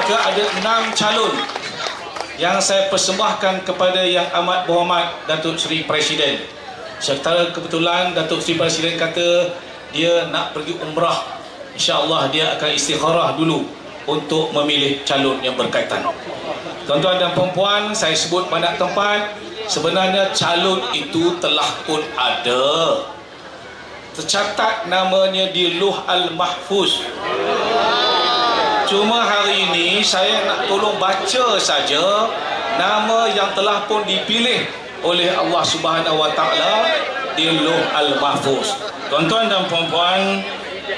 maka ada 6 calon yang saya persembahkan kepada Yang Amat Berhormat Datuk Seri Presiden. Secara kebetulan Datuk Seri Presiden kata dia nak pergi umrah. InsyaAllah dia akan istikharah dulu untuk memilih calon yang berkaitan. Tuan-tuan dan perempuan, saya sebut pada tempat, sebenarnya calon itu telah pun ada. Tercatat namanya di Lauh Al-Mahfuz. Cuma hari ini saya nak tolong baca saja nama yang telah pun dipilih oleh Allah Subhanahu Wa Taala di Lauh Al-Mahfuz. Tuan-tuan dan puan-puan,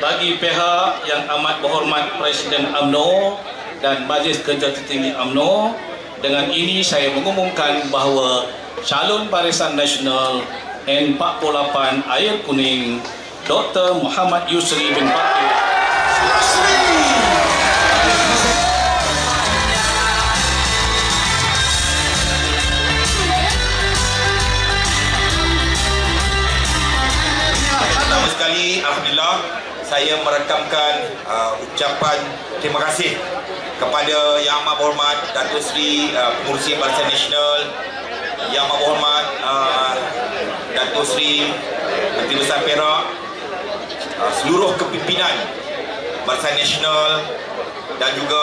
bagi pihak Yang Amat Berhormat Presiden UMNO dan Majlis Kerja Tertinggi UMNO, dengan ini saya mengumumkan bahawa calon Barisan Nasional N48 Air Kuning Dr. Muhammad Yusri bin Fakir sekali, alhamdulillah saya merakamkan ucapan terima kasih kepada Yang Amat Berhormat Datuk Seri Pengurusi Barisan Nasional, Yang Amat Berhormat Datuk Seri Menteri Besar Perak, seluruh kepimpinan Barisan Nasional dan juga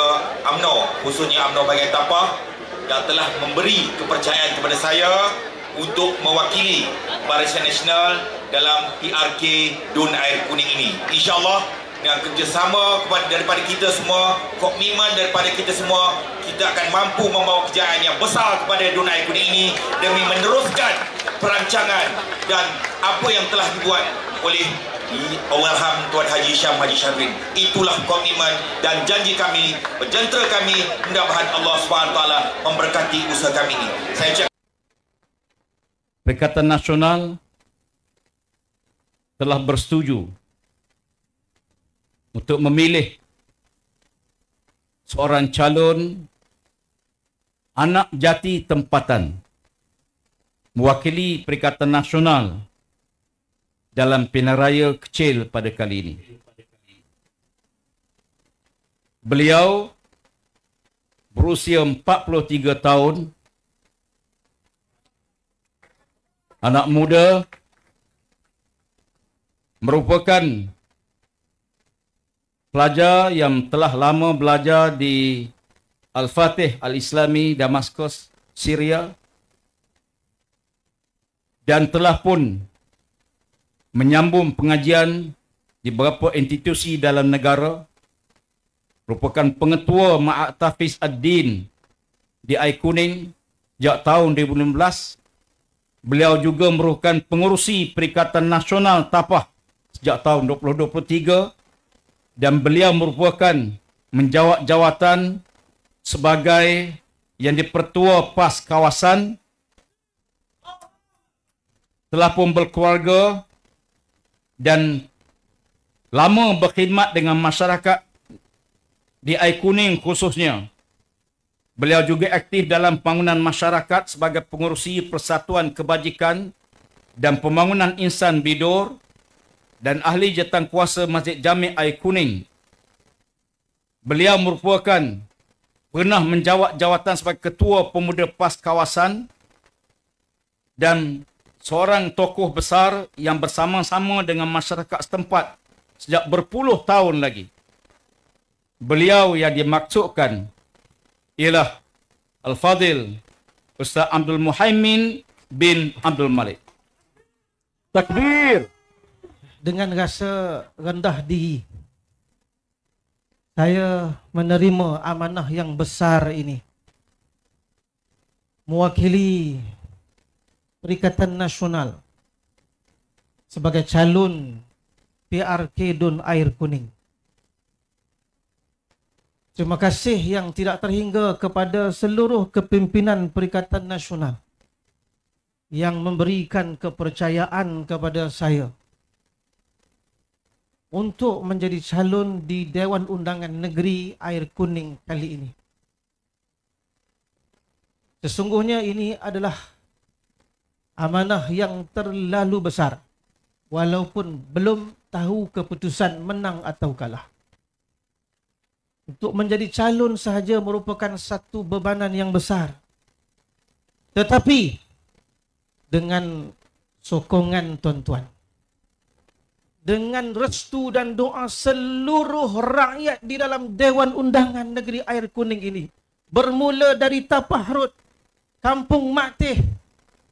UMNO, khususnya UMNO bahagian Tapah, yang telah memberi kepercayaan kepada saya untuk mewakili Barisan Nasional dalam PRK Dun Air Kuning ini. InsyaAllah dengan kerjasama daripada kita semua, komitmen daripada kita semua, kita akan mampu membawa kejayaan yang besar kepada Dun Air Kuning ini demi meneruskan perancangan dan apa yang telah dibuat oleh Allahyarham Tuan Haji Hisham Haji Shafrin. Itulah komitmen dan janji kami, berjentera kami, mudah-mudahan Allah SWT memberkati usaha kami ini. Saya ucapkan Perikatan Nasional telah bersetuju untuk memilih seorang calon anak jati tempatan mewakili Perikatan Nasional dalam pilihan raya kecil pada kali ini. Beliau berusia 43 tahun, anak muda, merupakan pelajar yang telah lama belajar di Al-Fatih Al-Islami Damaskus, Syria, dan telah pun menyambung pengajian di beberapa institusi dalam negara, merupakan pengetua Ma'had Tahfiz Ad-Din di Air Kuning sejak tahun 2016. Beliau juga merupakan pengurusi Perikatan Nasional Tapah sejak tahun 2023 dan beliau merupakan menjawat jawatan sebagai yang dipertua PAS kawasan, telah pun berkeluarga dan lama berkhidmat dengan masyarakat di Air Kuning khususnya. Beliau juga aktif dalam pembangunan masyarakat sebagai pengurusi Persatuan Kebajikan dan Pembangunan Insan Bidor dan ahli jawatankuasa Masjid Jami' Air Kuning. Beliau merupakan pernah menjawat jawatan sebagai Ketua Pemuda PAS Kawasan dan seorang tokoh besar yang bersama-sama dengan masyarakat setempat sejak berpuluh tahun lagi. Beliau yang dimaksudkan ialah Al-Fadil Ustaz Abdul Muhaimin bin Abdul Malik. Takbir. Dengan rasa rendah diri, saya menerima amanah yang besar ini, mewakili Perikatan Nasional sebagai calon PRK Dun Air Kuning. Terima kasih yang tidak terhingga kepada seluruh kepimpinan Perikatan Nasional yang memberikan kepercayaan kepada saya untuk menjadi calon di Dewan Undangan Negeri Air Kuning kali ini. Sesungguhnya ini adalah amanah yang terlalu besar, walaupun belum tahu keputusan menang atau kalah. Untuk menjadi calon sahaja merupakan satu bebanan yang besar. Tetapi dengan sokongan tuan-tuan, dengan restu dan doa seluruh rakyat di dalam Dewan Undangan Negeri Air Kuning ini, bermula dari Tapahrut, Kampung Maktih,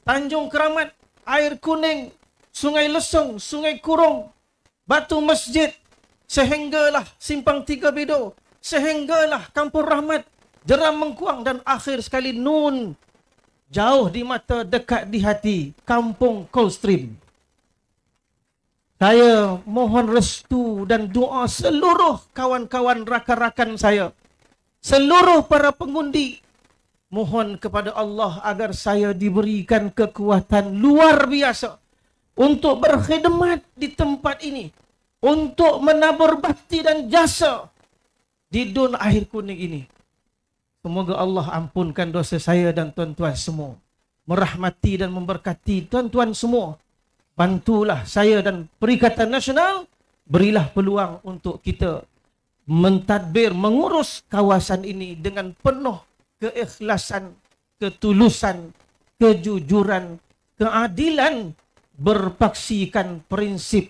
Tanjung Keramat, Air Kuning, Sungai Lesung, Sungai Kurung, Batu Masjid, sehinggalah Simpang Tiga Bedo, sehinggalah Kampung Rahmat, Jeram Mengkuang, dan akhir sekali Nun, jauh di mata dekat di hati, Kampung Coldstream. Saya mohon restu dan doa seluruh kawan-kawan rakan-rakan saya, seluruh para pengundi. Mohon kepada Allah agar saya diberikan kekuatan luar biasa untuk berkhidmat di tempat ini, untuk menabur bakti dan jasa di Dun Air Kuning ini. Semoga Allah ampunkan dosa saya dan tuan-tuan semua, merahmati dan memberkati tuan-tuan semua. Bantulah saya dan Perikatan Nasional, berilah peluang untuk kita mentadbir, mengurus kawasan ini dengan penuh keikhlasan, ketulusan, kejujuran, keadilan, berpaksikan prinsip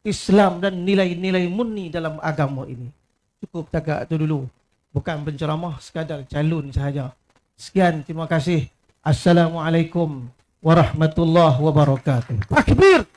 Islam dan nilai-nilai murni dalam agama ini. Cukup takat itu dulu. Bukan penceramah, sekadar calon sahaja. Sekian, terima kasih. Assalamualaikum warahmatullahi wabarakatuh. Takbir!